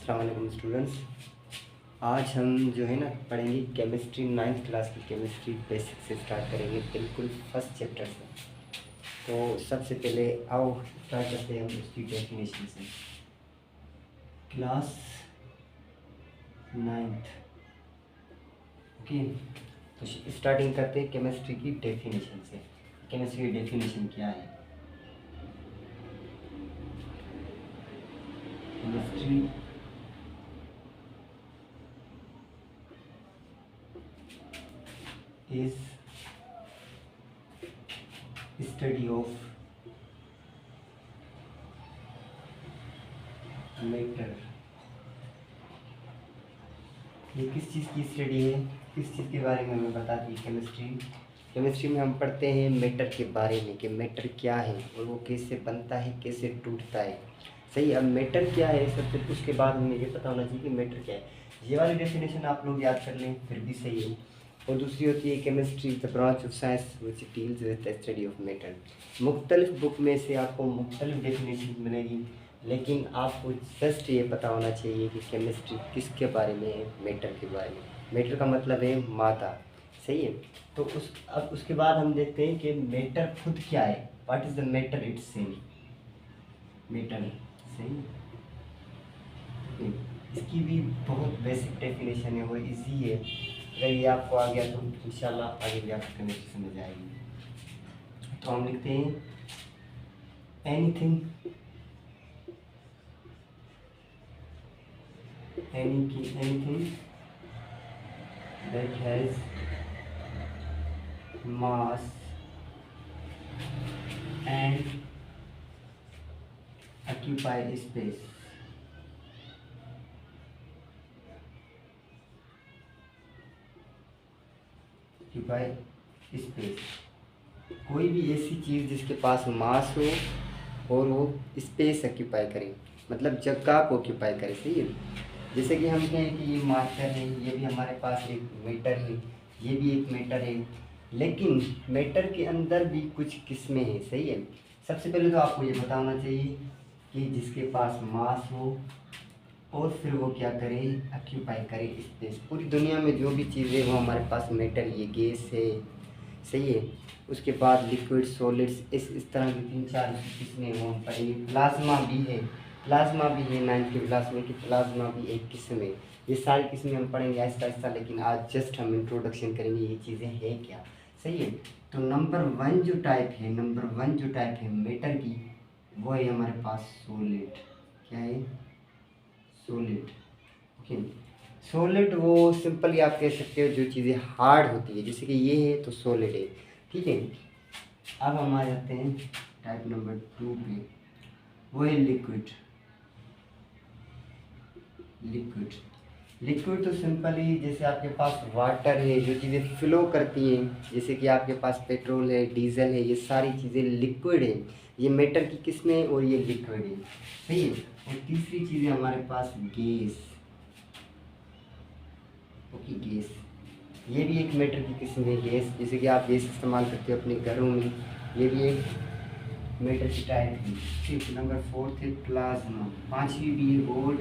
अस्सलाम वालेकुम स्टूडेंट्स। आज हम जो है ना पढ़ेंगे केमिस्ट्री, 9th क्लास की केमिस्ट्री बेसिक से स्टार्ट करेंगे, बिल्कुल फर्स्ट चैप्टर से। तो सबसे पहले आओ स्टार्ट करते हैं हम उसकी डेफिनेशन से। Class 9th, okay. तो स्टार्टिंग करते हैं केमिस्ट्री की डेफिनेशन से। केमिस्ट्री की डेफिनेशन क्या है? Chemistry is study of matter. ये किस चीज़ की स्टडी है, किस चीज़ के बारे में हमें बताती है केमिस्ट्री? केमिस्ट्री में हम पढ़ते हैं मैटर के बारे में कि मैटर क्या है और वो कैसे बनता है, कैसे टूटता है। सही। अब मैटर क्या है सबसे, उसके बाद हमें ये पता होना चाहिए कि मैटर क्या है। ये वाली डेफिनेशन आप लोग याद कर लें फिर भी सही है। और दूसरी होती है chemistry the branch of science which deals with the study of matter. मुख्तलिफ बुक में से आपको मुख्तलिफ डेफिनेशन मिलेगी, लेकिन आपको जस्ट ये पता होना चाहिए कि केमिस्ट्री किसके बारे में है, मैटर के बारे में। मैटर का मतलब है मादा। सही है। तो अब उसके बाद हम देखते हैं कि मैटर खुद क्या है। What is the matter itself? Matter. सही। इसकी भी बहुत बेसिक डेफिनेशन है, वो इजी है। अगर ये आपको आ गया तो इंशाल्लाह आगे भी आपको केमिस्ट्री समझ आएगी। तो हम लिखते हैं anything that has mass and occupy space। occupy space, कोई भी ऐसी चीज़ जिसके पास मास हो और वो स्पेस ऑक्यूपाई करे, मतलब जगह को ऑक्यूपाई करे। सही है। जैसे कि हम कहें कि ये मास्टर है, ये भी हमारे पास एक मीटर है, ये भी एक मीटर है, लेकिन मीटर के अंदर भी कुछ किस्में हैं। सही है। सबसे पहले तो आपको ये पता होना चाहिए कि जिसके पास मास हो और फिर वो क्या करे, ऑक्यूपाई करे स्पेस। पूरी दुनिया में जो भी चीज़ें वो हमारे पास मैटर, ये गैस है। सही है। उसके बाद लिक्विड, सॉलिड्स, इस तरह की 3-4 किस्में वो हम पढ़ेंगे। प्लाज्मा भी है, प्लाज्मा भी है 9th के क्लास में कि प्लाज्मा भी एक किस्म है। ये सारी किस्में हम पढ़ेंगे आहिस्ता आहिस्ता, लेकिन आज जस्ट हम इंट्रोडक्शन करेंगे ये चीज़ें हैं क्या। सही है। तो नंबर 1 जो टाइप है मैटर की, वो है हमारे पास सॉलिड। क्या है? सॉलिड। ओके। सॉलिड वो सिंपली आप कह सकते हो जो चीज़ें हार्ड होती है, जैसे कि ये है तो सॉलिड है। ठीक है। अब हम आ जाते हैं टाइप नंबर 2 पे, वो है लिक्विड। लिक्विड तो सिंपली जैसे आपके पास वाटर है, जो चीज़ें फ्लो करती हैं, जैसे कि आपके पास पेट्रोल है, डीजल है, ये सारी चीज़ें लिक्विड है। ये मैटर की किस्में है और ये लिक्विड है। सही है। और तीसरी चीज़ है हमारे पास गैस। ओके, गैस ये भी एक मैटर की किस्म है, गैस। जैसे कि आप गैस इस्तेमाल करते हो अपने घरों में, ये भी एक मैटर की टाइप है। ठीक। नंबर 4 है प्लाज्मा। पांचवी भी है और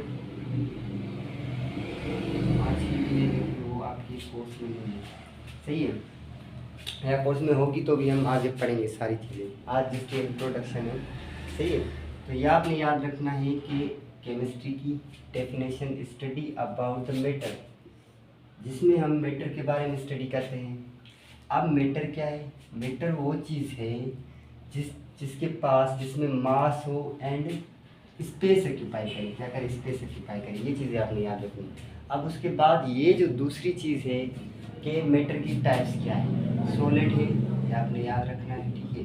पांचवी भी है, वो आपकी कोर्स में नहीं है। सही है। या कोर्स में होगी तो भी हम आगे पढ़ेंगे सारी चीज़ें, आज जिसकी इंट्रोडक्शन है। सही है। तो ये आपने याद रखना है कि केमिस्ट्री की definition study about the matter, जिसमें हम मैटर के बारे में स्टडी करते हैं। अब मैटर क्या है? मैटर वो चीज़ है जिसमें मास हो एंड स्पेस ऑक्यूपाई करे। क्या करे? स्पेस ऑक्यूपाई करे। ये चीज़ें आपने याद रखनी। अब उसके बाद ये जो दूसरी चीज़ है कि मैटर की टाइप्स क्या है। सॉलिड है, ये आपने याद रखना है। ठीक है।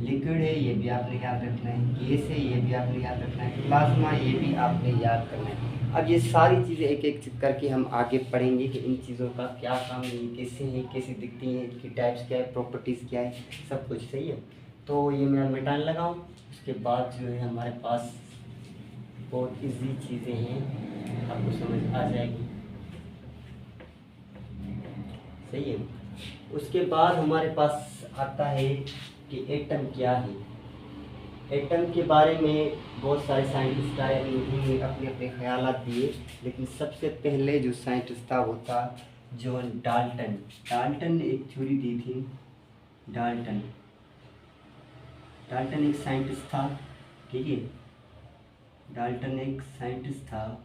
लिक्विड है, ये भी आपने याद रखना है। गैस है, ये भी आपने याद रखना है। प्लाज्मा, ये भी आपने याद करना है। अब ये सारी चीज़ें एक एक करके हम आगे पढ़ेंगे कि इन चीज़ों का क्या काम है, कैसे हैं, कैसे दिखती हैं, इनकी टाइप्स क्या है, प्रॉपर्टीज़ क्या है, सब कुछ। सही है। तो ये मैं मिटाने लगाऊँ, उसके बाद जो है हमारे पास बहुत इजी चीज़ें हैं, आपको समझ आ जाएगी। सही है। उसके बाद हमारे पास आता है कि एटम क्या है। एटम के बारे में बहुत सारे साइंटिस्ट आए, उन्होंने अपने अपने ख्यालात दिए, लेकिन सबसे पहले जो साइंटिस्ट था वो था जॉन डाल्टन। डाल्टन ने एक थ्योरी दी थी। डाल्टन डाल्टन एक साइंटिस्ट था, ठीक है। डाल्टन एक साइंटिस्ट था।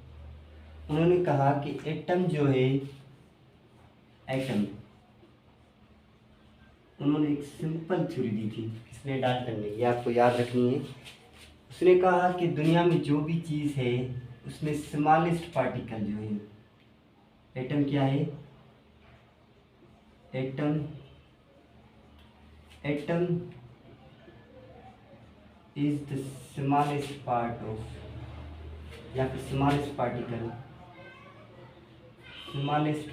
उन्होंने कहा कि एटम जो है, एटम, उन्होंने एक सिंपल थ्योरी दी थी। किसने? डाल्टन ने। ये आपको याद रखनी है। उसने कहा कि दुनिया में जो भी चीज़ है उसमें स्मॉलेस्ट पार्टिकल जो है, एटम क्या है? Atom atom is the smallest part of, या फिर smallest particle, smallest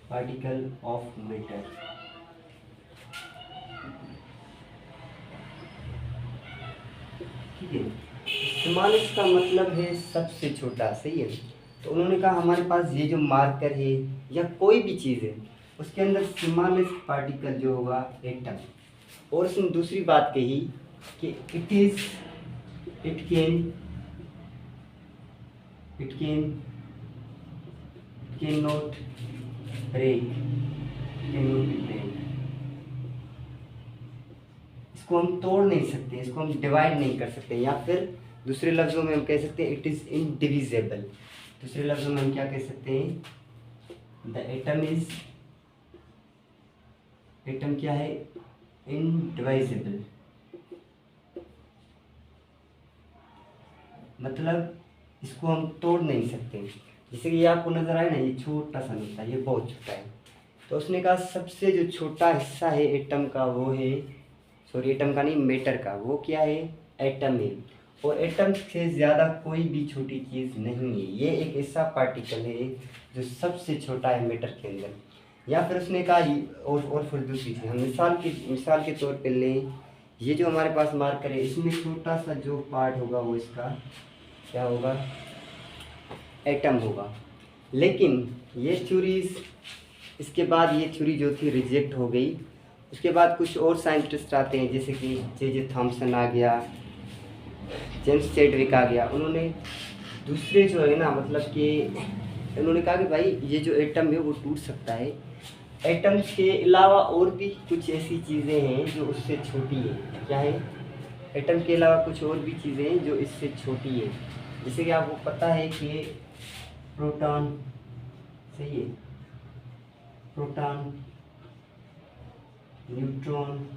particle of matter. ठीक है, स्मॉलेस्ट का मतलब है सबसे छोटा, सही है। तो उन्होंने कहा हमारे पास ये जो मार्कर है या कोई भी चीज़ है उसके अंदर स्मॉलेस्ट पार्टिकल जो होगा एटम। और उसने दूसरी बात कही कि इट कैन नॉट ब्रेक, इसको हम तोड़ नहीं सकते, इसको हम डिवाइड नहीं कर सकते, या फिर दूसरे लफ्ज़ों में हम कह सकते हैं इट इज़ इनडिविजिबल। दूसरे लफ्ज़ों में हम क्या कह सकते हैं? द एटम क्या है? इनडिविजिबल। मतलब इसको हम तोड़ नहीं सकते। जैसे कि ये आपको नजर आए ना, ये छोटा सा नुकता, ये बहुत छोटा है। तो उसने कहा सबसे जो छोटा हिस्सा है एटम का वो है, सॉरी एटम का नहीं, मैटर का, वो क्या है? एटम है। और एटम से ज़्यादा कोई भी छोटी चीज़ नहीं है। ये एक ऐसा पार्टिकल है जो सबसे छोटा है मैटर के अंदर। या फिर उसने कहा और फिर दूसरी चीज़ हम मिसाल के तौर पे लें, ये जो हमारे पास मार्कर है इसमें छोटा सा जो पार्ट होगा वो इसका क्या होगा? एटम होगा। लेकिन ये थ्योरीज, इसके बाद ये थ्योरी जो थी रिजेक्ट हो गई। उसके बाद कुछ और साइंटिस्ट आते हैं, जैसे कि जे थॉमसन आ गया, जेम्स चैडविक आ गया। उन्होंने दूसरे जो है ना, मतलब कि उन्होंने कहा कि भाई ये जो एटम है वो टूट सकता है। एटम्स के अलावा और भी कुछ ऐसी चीज़ें हैं जो उससे छोटी है। क्या है? एटम के अलावा कुछ और भी चीज़ें हैं जो इससे छोटी है। जैसे कि आपको पता है कि प्रोटॉन, सही है, प्रोटॉन, न्यूट्रॉन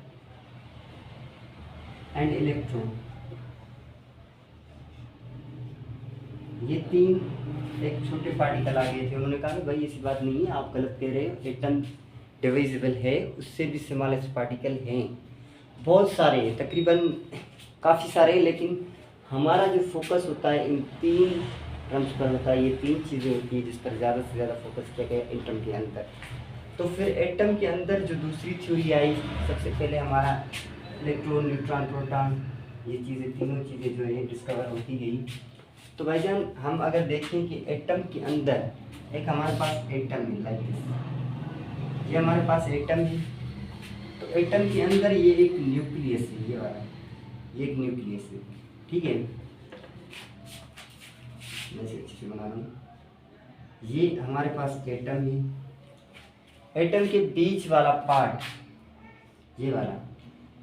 एंड इलेक्ट्रॉन, ये तीन एक छोटे पार्टिकल आ गए थे। उन्होंने कहा कि भाई ऐसी बात नहीं है, आप गलत कह रहे हो, एटम डिविजिबल है, उससे भी स्मॉलेस्ट पार्टिकल हैं, बहुत सारे हैं, तकरीबन काफ़ी सारे हैं। लेकिन हमारा जो फोकस होता है इन तीन टर्म्स पर होता है, ये तीन चीज़ें होती हैं जिस पर ज़्यादा से ज़्यादा फोकस किया गया एटम के अंदर। तो फिर एटम के अंदर जो दूसरी थ्योरी आई, सबसे पहले हमारा इलेक्ट्रॉन, न्यूट्रॉन, प्रोटॉन, ये चीज़ें तीनों चीज़ें जो है डिस्कवर होती गई। तो भाईजान हम अगर देखें कि एटम के अंदर एक हमारे पास एटम है, लाइक दिस, ये हमारे पास एटम है। तो एटम के अंदर ये एक न्यूक्लियस है, ये वाला, ये एक न्यूक्लियस है, ठीक है। मैं इसे अच्छे से बना लूँ। ये हमारे पास एटम है। एटम के बीच वाला पार्ट, ये वाला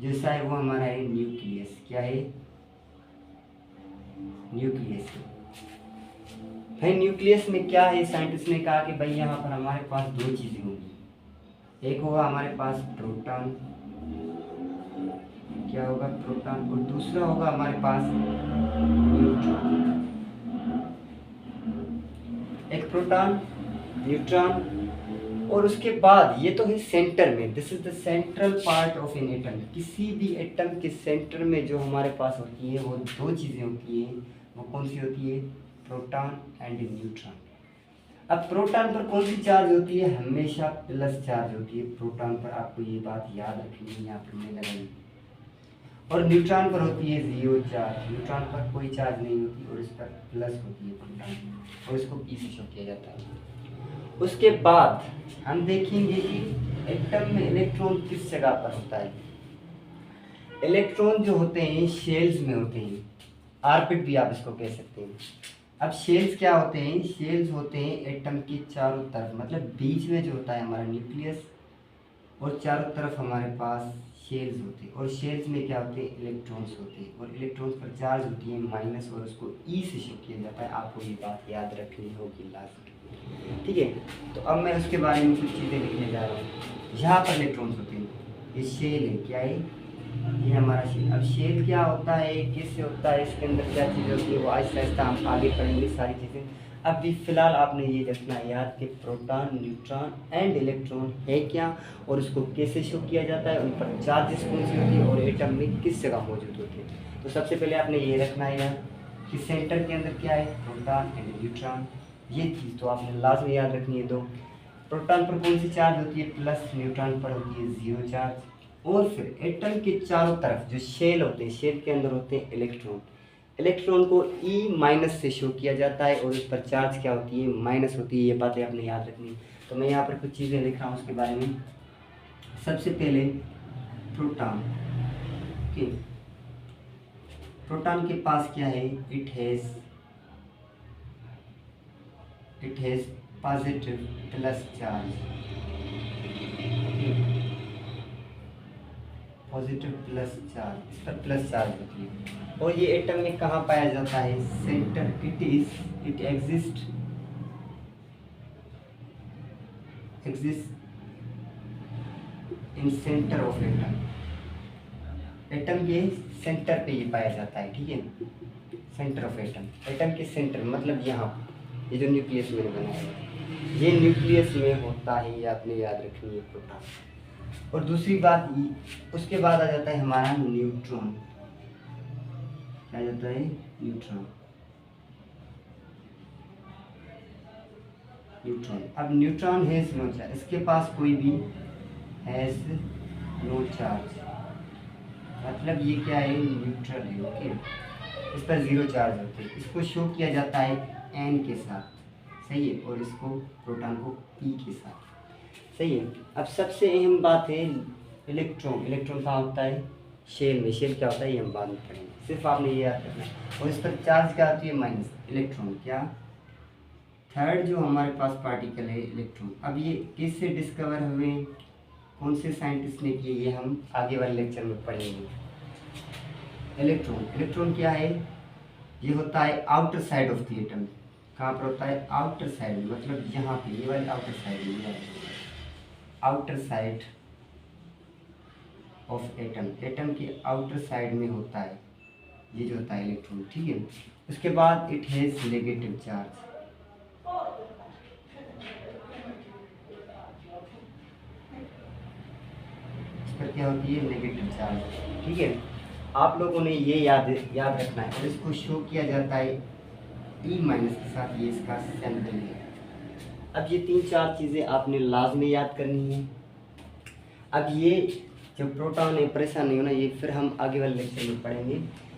जैसा है वो हमारा है न्यूक्लियस। क्या है? न्यूक्लियस। भाई न्यूक्लियस में क्या है? साइंटिस्ट ने कहा कि भाई यहाँ पर हमारे पास दो चीज़ें होंगी, एक होगा हमारे पास प्रोटॉन, क्या होगा? प्रोटॉन, और दूसरा होगा हमारे पास न्यूट्रॉन। एक प्रोटॉन, न्यूट्रॉन, और उसके बाद ये तो है सेंटर में, this is the central part of an atom. किसी भी एटम के सेंटर में जो हमारे पास होती है वो दो चीज़ें होती हैं। वो कौन सी होती है? Proton and neutron. अब प्रोटॉन पर कौन सी चार्ज होती है? हमेशा प्लस चार्ज होती है प्रोटॉन पर, आपको ये बात याद रखनी है, यहाँ पर मैं लगाई। और न्यूट्रॉन पर होती है जीरो चार्ज, न्यूट्रॉन पर कोई चार्ज नहीं होती और इस पर प्लस होती है प्रोटॉन, और इसको पी से शो किया जाता है। उसके बाद हम देखेंगे कि एटम में इलेक्ट्रॉन किस जगह पर होता है। इलेक्ट्रॉन जो होते हैं शेल्स में होते हैं, ऑर्बिट भी आप इसको कह सकते हैं। अब शेल्स क्या होते हैं? शेल्स होते हैं एटम के चारों तरफ, मतलब बीच में जो होता है हमारा न्यूक्लियस और चारों तरफ हमारे पास शेल्स होते हैं, और शेल्स में क्या होते हैं? इलेक्ट्रॉन्स होते हैं, और इलेक्ट्रॉन्स पर चार्ज होती है माइनस, और उसको ई से शो किया जाता है। आपको ये बात याद रखनी होगी लास्ट, ठीक है। तो अब मैं उसके बारे में कुछ चीज़ें लिखने जा रहा हूँ। यहाँ पर इलेक्ट्रॉन्स होते हैं, ये शेल है, क्या है? ये हमारा शेल। अब शेल क्या होता है, किससे होता है, इसके अंदर क्या चीज़ होती है, वो आहिस्ता आहिस्ता हम आगे पढ़ेंगे सारी चीज़ें। अभी फ़िलहाल आपने ये रखना है याद कि प्रोटॉन, न्यूट्रॉन एंड इलेक्ट्रॉन है क्या, और उसको कैसे शो किया जाता है, उन पर चार्जेस कौन सी होती है, और एटम में किस जगह मौजूद होते हैं। तो सबसे पहले आपने ये रखना है यार कि सेंटर के अंदर क्या है? Proton and neutron. ये चीज़ तो आपने लाजमी याद रखनी है। दो, प्रोटॉन पर कौन सी चार्ज होती है? प्लस। न्यूट्रॉन पर होती है जीरो चार्ज। और फिर एटम के चारों तरफ जो शेल होते हैं, शेल के अंदर होते हैं इलेक्ट्रॉन। इलेक्ट्रॉन को ई माइनस से शो किया जाता है, और उस पर चार्ज क्या होती है? माइनस होती है। ये बातें आपने याद रखनी है। तो मैं यहाँ पर कुछ चीज़ें लिख रहा हूँ उसके बारे में। सबसे पहले प्रोटॉन, ओके। प्रोटॉन के पास क्या है? It has positive plus charge, positive plus charge, इस पर प्लस चार्ज होती है। और ये एटम में कहाँ पाया जाता है? Centre. It exist in centre of atom. Atom के सेंटर पे ये पाया जाता है, ठीक है। सेंटर ऑफ एटम, एटम के सेंटर मतलब यहाँ, ये जो न्यूक्लियस मैंने बनाया है, ये न्यूक्लियस में होता है। ये आपने याद रखनी है प्रोटॉन। और दूसरी बात, उसके बाद आ जाता है हमारा न्यूट्रॉन। क्या जाता है? न्यूट्रॉन। अब न्यूट्रॉन हैज नो चार्ज, इसके पास कोई भी हैज नो चार्ज, मतलब ये क्या है? न्यूट्रल है, ओके। इस पर जीरो चार्ज होते हैं। इसको शो किया जाता है एन के साथ, सही है, और इसको प्रोटॉन को पी के साथ, सही है। अब सबसे अहम बात है इलेक्ट्रॉन। इलेक्ट्रॉन कहाँ होता है? शेल में। शेल क्या होता है ये हम बाद में पढ़ेंगे, सिर्फ आपने ये याद रखना है। और इस पर चार्ज क्या होती है? माइनस। इलेक्ट्रॉन क्या? थर्ड जो हमारे पास पार्टिकल है इलेक्ट्रॉन। अब ये किससे डिस्कवर हुए, कौन से साइंटिस्ट ने किए, ये हम आगे वाले लेक्चर में पढ़ेंगे। इलेक्ट्रॉन क्या है? ये होता है outer side of the atom. कहाँ पर होता है? आउटर साइड, मतलब यहाँ पे, ये वाली आउटर साइड है, outer side of atom. Atom के आउटर साइड में होता है ये जो होता है इलेक्ट्रॉन, ठीक है। उसके बाद इट हैज़ नेगेटिव चार्ज। इस पर क्या होती है? नेगेटिव चार्ज, ठीक है। आप लोगों ने ये याद रखना है, और इसको शो किया जाता है ई माइनस के साथ। ये इसका सैंपल है। अब ये तीन चार चीज़ें आपने लाजमी याद करनी है। अब ये जो प्रोटॉन है, परेशान नहीं होना, ये फिर हम आगे वाले लेक्चर में पढ़ेंगे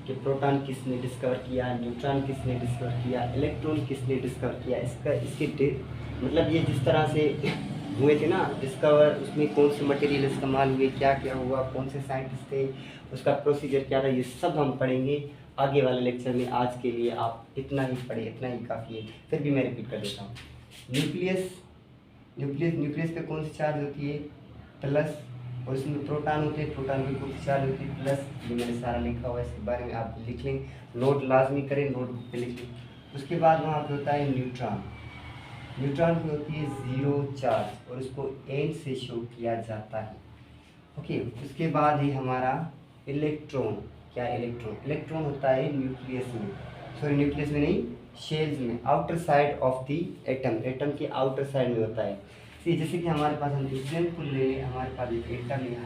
कि प्रोटॉन किसने डिस्कवर किया, न्यूट्रॉन किसने डिस्कवर किया, इलेक्ट्रॉन किसने डिस्कवर किया। इसके मतलब ये जिस तरह से हुए थे ना डिस्कवर, उसमें कौन से मटेरियल इस्तेमाल हुए, क्या क्या हुआ, कौन से साइंटिस्ट थे, उसका प्रोसीजर क्या था, ये सब हम पढ़ेंगे आगे वाले लेक्चर में। आज के लिए आप इतना ही पढ़े, इतना ही काफ़ी है। फिर भी मैं रिपीट कर देता हूँ। न्यूक्लियस पे कौन सी चार्ज होती है? प्लस। और इसमें प्रोटॉन होते हैं, प्रोटॉन में कौन सी चार्ज होती है? प्लस। ये मैंने सारा लिखा हुआ है, इसके बारे में आप लिख लें, नोट लाजमी करें, नोटबुक पे लिख लें। उसके बाद वहाँ पे होता है न्यूट्रॉन की होती है जीरो चार्ज, और उसको एन से शो किया जाता है, ओके। उसके बाद है हमारा इलेक्ट्रॉन। क्या? इलेक्ट्रॉन होता है न्यूक्लियस में नहीं, शेल्स में, outer side of the atom के आउटर साइड में होता है। जैसे कि हमारे पास, हम एग्जाम्पल ले लें, हमारे पास एक एटम है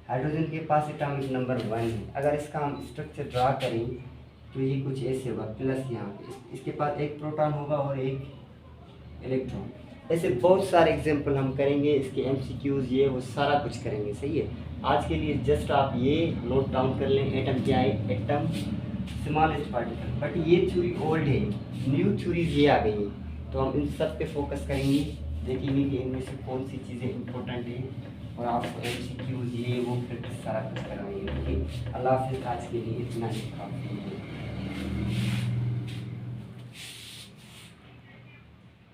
हाइड्रोजन के पास एटॉमिक नंबर 1 है। अगर इसका हम स्ट्रक्चर ड्रा करें तो ये कुछ ऐसे होगा, प्लस यहाँ पे इसके पास एक प्रोटॉन होगा और एक इलेक्ट्रॉन। ऐसे बहुत सारे एग्जाम्पल हम करेंगे, इसके MCQs ये वो सारा कुछ करेंगे, सही है। आज के लिए जस्ट आप ये नोट डाउन कर लें, एटम क्या है? Atom smallest particle. बट ये थ्योरी ओल्ड है, न्यू थ्योरीज ये आ गई हैं, तो हम इन सब पे फोकस करेंगे, देखेंगे कि इनमें से कौन सी चीज़ें इंपॉर्टेंट हैं और आपको MCQ ये वो प्रैक्टिस सारा कुछ करवाएंगे। ठीक, अल्लाह हाफिज़। आज के लिए इतना ही काफ़ी है।